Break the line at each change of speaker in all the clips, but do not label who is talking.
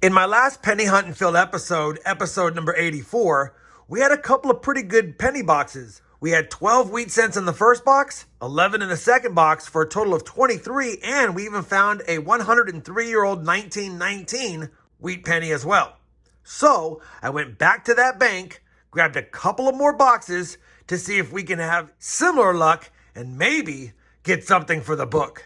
In my last penny hunt and fill episode number 84, we had a couple of pretty good penny boxes. We had 12 wheat cents in the first box, 11 in the second box for a total of 23, and we even found a 103-year-old 1919 wheat penny as well. So I went back to that bank, grabbed a couple of more boxes to see if we can have similar luck and maybe get something for the book.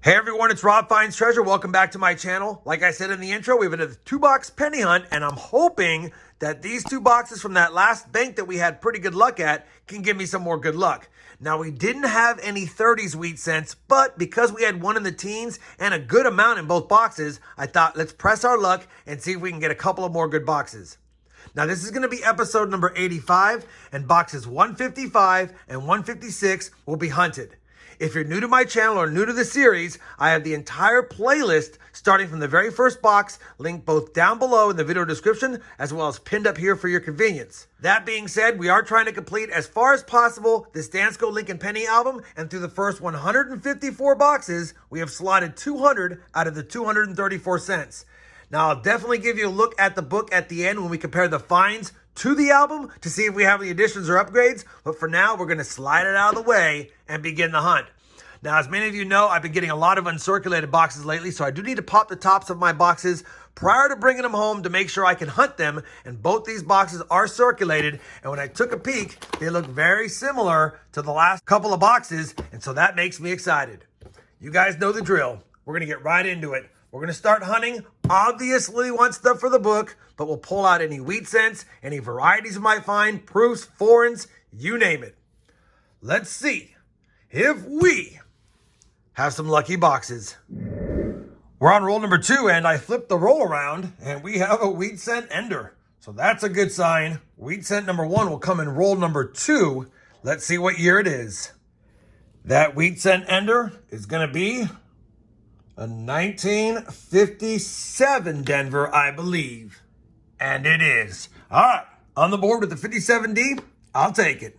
Hey everyone, it's RobFindsTreasure. Welcome back to my channel. Like I said in the intro, we have another 2-box penny hunt, and I'm hoping that these 2 boxes from that last bank that we had pretty good luck at can give me some more good luck. Now, we didn't have any 30s wheat cents, but because we had one in the teens and a good amount in both boxes, I thought let's press our luck and see if we can get a couple of more good boxes. Now, this is going to be episode number 85, and boxes 155 and 156 will be hunted. If you're new to my channel or new to the series, I have the entire playlist starting from the very first box, linked both down below in the video description, as well as pinned up here for your convenience. That being said, we are trying to complete as far as possible this Dansco Penny album, and through the first 154 boxes, we have slotted 200 out of the 234 cents. Now, I'll definitely give you a look at the book at the end when we compare the finds to the album to see if we have any additions or upgrades. But for now, we're going to slide it out of the way and begin the hunt. Now, as many of you know, I've been getting a lot of uncirculated boxes lately, so I do need to pop the tops of my boxes prior to bringing them home to make sure I can hunt them. And both these boxes are circulated. And when I took a peek, they look very similar to the last couple of boxes. And so that makes me excited. You guys know the drill. We're going to get right into it. We're going to start hunting. Obviously, we want stuff for the book, but we'll pull out any wheat cents, any varieties we might find, proofs, foreigns, you name it. Let's see if we have some lucky boxes. We're on roll number 2, and I flipped the roll around, and we have a wheat cent ender. So that's a good sign. Wheat cent number 1 will come in roll number 2. Let's see what year it is. That wheat cent ender is going to be a 1957 Denver, I believe. And it is. All right, on the board with the 57D, I'll take it.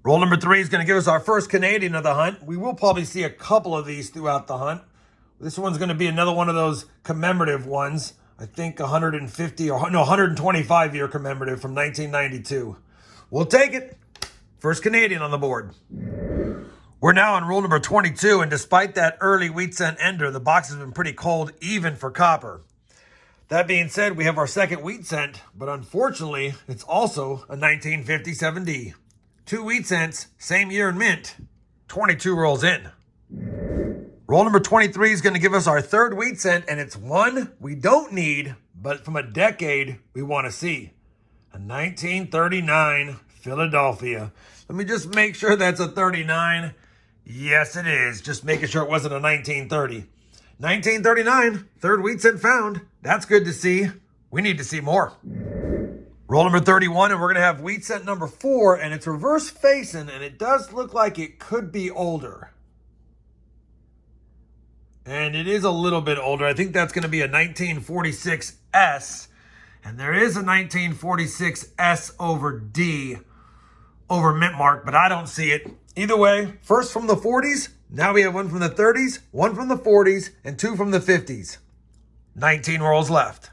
Roll number 3 is going to give us our first Canadian of the hunt. We will probably see a couple of these throughout the hunt. This one's going to be another one of those commemorative ones. I think 125 year commemorative from 1992. We'll take it. First Canadian on the board. We're now on roll number 22, and despite that early wheat cent ender, the box has been pretty cold, even for copper. That being said, we have our second wheat cent, but unfortunately, it's also a 1957D. 2 wheat cents, same year in mint, 22 rolls in. Roll number 23 is going to give us our third wheat cent, and it's one we don't need, but from a decade we want to see. A 1939 Philadelphia. Let me just make sure that's a 39. Yes, it is. Just making sure it wasn't a 1930. 1939, third wheat cent found. That's good to see. We need to see more. Roll number 31, and we're going to have wheat cent number 4, and it's reverse facing, and it does look like it could be older. And it is a little bit older. I think that's going to be a 1946S, and there is a 1946S over D over mint mark, but I don't see it. Either way, first from the 40s, now we have one from the 30s, one from the 40s, and 2 from the 50s. 19 rolls left.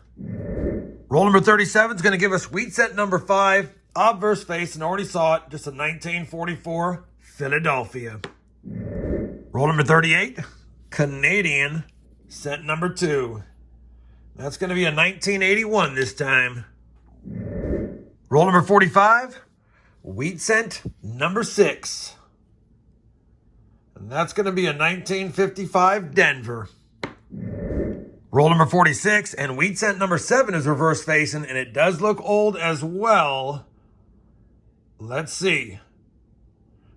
Roll number 37 is going to give us wheat cent number 5, obverse face, and already saw it, just a 1944 Philadelphia. Roll number 38, Canadian cent number 2. That's going to be a 1981 this time. Roll number 45, wheat cent number 6. And that's going to be a 1955 Denver. Roll number 46, and wheat cent number 7 is reverse facing, and it does look old as well. Let's see.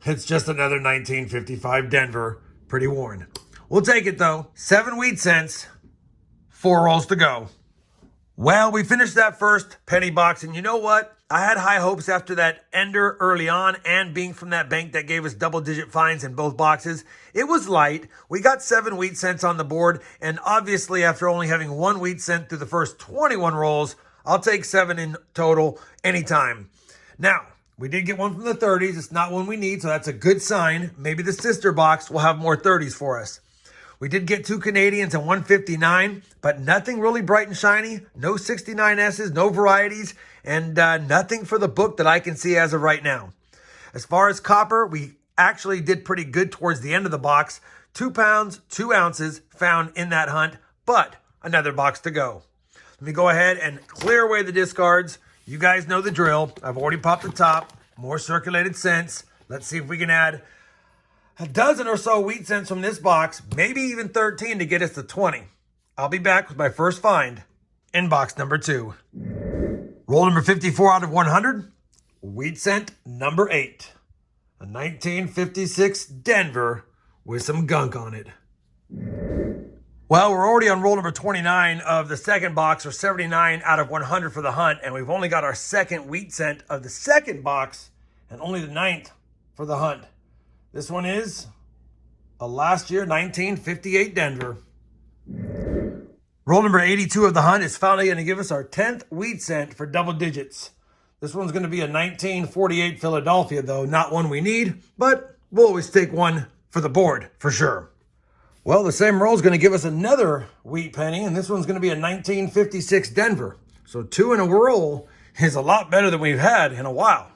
It's just another 1955 Denver. Pretty worn. We'll take it though. 7 wheat cents, 4 rolls to go. Well, we finished that first penny box, and you know what? I had high hopes after that ender early on, and being from that bank that gave us double-digit finds in both boxes. It was light. We got 7 wheat cents on the board, and obviously after only having 1 wheat cent through the first 21 rolls, I'll take 7 in total anytime. Now, We did get one from the 30s. It's not one we need, so that's a good sign. Maybe the sister box will have more 30s for us. We did get 2 Canadians and 159, but nothing really bright and shiny. No 69S's, no varieties, and nothing for the book that I can see as of right now. As far as copper, we actually did pretty good towards the end of the box. 2 pounds, 2 ounces found in that hunt, but another box to go. Let me go ahead and clear away the discards. You guys know the drill. I've already popped the top. More circulated cents. Let's see if we can add a dozen or so wheat cents from this box, maybe even 13 to get us to 20. I'll be back with my first find in box number 2. Roll number 54 out of 100. Wheat cent number 8. A 1956 Denver with some gunk on it. Well, we're already on roll number 29 of the second box, or 79 out of 100 for the hunt, and we've only got our second wheat cent of the second box and only the 9th for the hunt. This one is a last year 1958 Denver. Roll number 82 of the hunt is finally going to give us our 10th wheat cent for double digits. This one's going to be a 1948 Philadelphia, though, not one we need, but we'll always take one for the board for sure. Well, the same roll is going to give us another wheat penny, and this one's going to be a 1956 Denver. So 2 in a roll is a lot better than we've had in a while.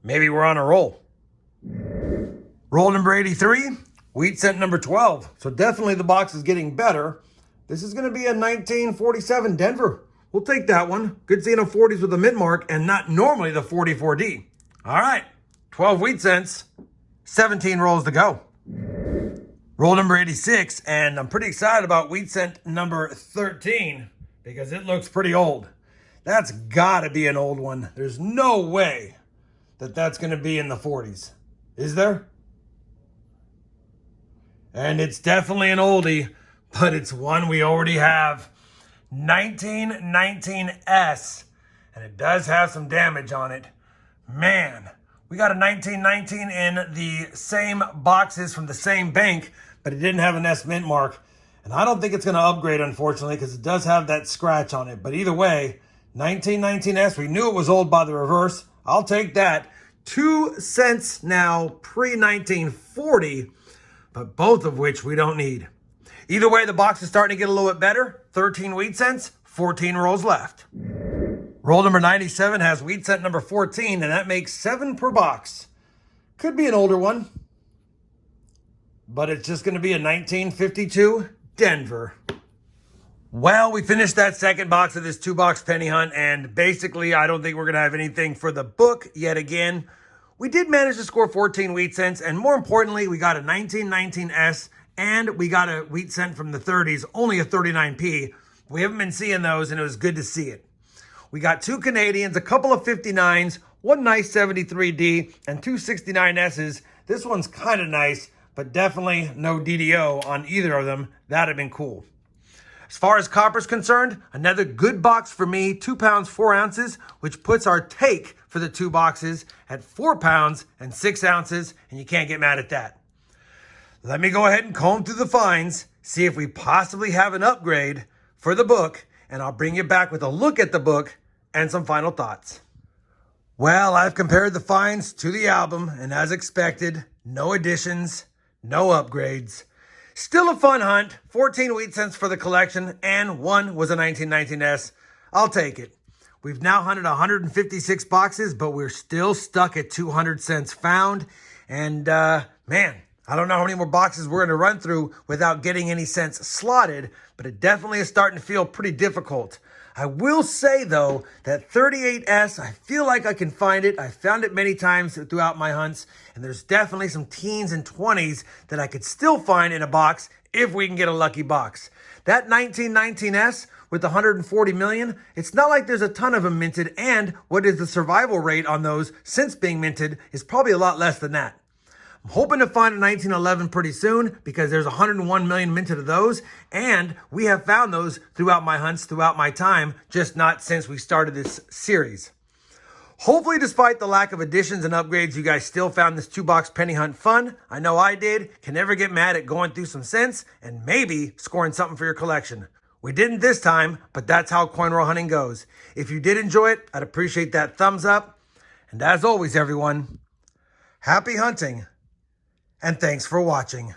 Maybe we're on a roll. Roll number 83, wheat cent number 12. So definitely the box is getting better. This is going to be a 1947 Denver. We'll take that one. Good seeing a 40s with a mid mark and not normally the 44D. All right, 12 wheat cents, 17 rolls to go. Roll number 86, and I'm pretty excited about wheat cent number 13 because it looks pretty old. That's got to be an old one. There's no way that that's going to be in the 40s. Is there? And it's definitely an oldie, but it's one we already have. 1919S, and it does have some damage on it. Man, we got a 1919 in the same boxes from the same bank, but it didn't have an S mint mark. And I don't think it's going to upgrade, unfortunately, because it does have that scratch on it. But either way, 1919S, we knew it was old by the reverse. I'll take that. 2 cents now, pre-1940, but both of which we don't need. Either way, the box is starting to get a little bit better. 13 wheat cents, 14 rolls left. Roll number 97 has wheat cent number 14, and that makes 7 per box. Could be an older one, but it's just going to be a 1952 Denver. Well, we finished that second box of this 2-box penny hunt, and basically I don't think we're going to have anything for the book yet again. We did manage to score 14 wheat cents, and more importantly, we got a 1919S, and we got a wheat cent from the 30s, only a 39p. We haven't been seeing those, and it was good to see it. We got 2 Canadians, a couple of 59s, one nice 73D, and 2 69S's. This one's kind of nice, but definitely no DDO on either of them. That'd have been cool. As far as copper's concerned, another good box for me, 2 pounds, 4 ounces, which puts our take for the 2 boxes at 4 pounds and 6 ounces, and you can't get mad at that. Let me go ahead and comb through the finds, see if we possibly have an upgrade for the book, and I'll bring you back with a look at the book and some final thoughts. Well, I've compared the finds to the album, and as expected, no additions, no upgrades. Still a fun hunt, 14 wheat cents for the collection, and 1 was a 1919S. I'll take it. We've now hunted 156 boxes, but we're still stuck at 200 cents found. And man, I don't know how many more boxes we're going to run through without getting any cents slotted, but it definitely is starting to feel pretty difficult. I will say, though, that 38S, I feel like I can find it. I found it many times throughout my hunts, and there's definitely some teens and 20s that I could still find in a box if we can get a lucky box. That 1919S with the 140 million, it's not like there's a ton of them minted, and what is the survival rate on those since being minted is probably a lot less than that. I'm hoping to find a 1911 pretty soon because there's 101 million minted of those, and we have found those throughout my hunts, throughout my time, just not since we started this series. Hopefully, despite the lack of additions and upgrades, you guys still found this 2-box penny hunt fun. I know I did. Can never get mad at going through some cents and maybe scoring something for your collection. We didn't this time, but that's how coin roll hunting goes. If you did enjoy it, I'd appreciate that thumbs up. And as always, everyone, happy hunting and thanks for watching.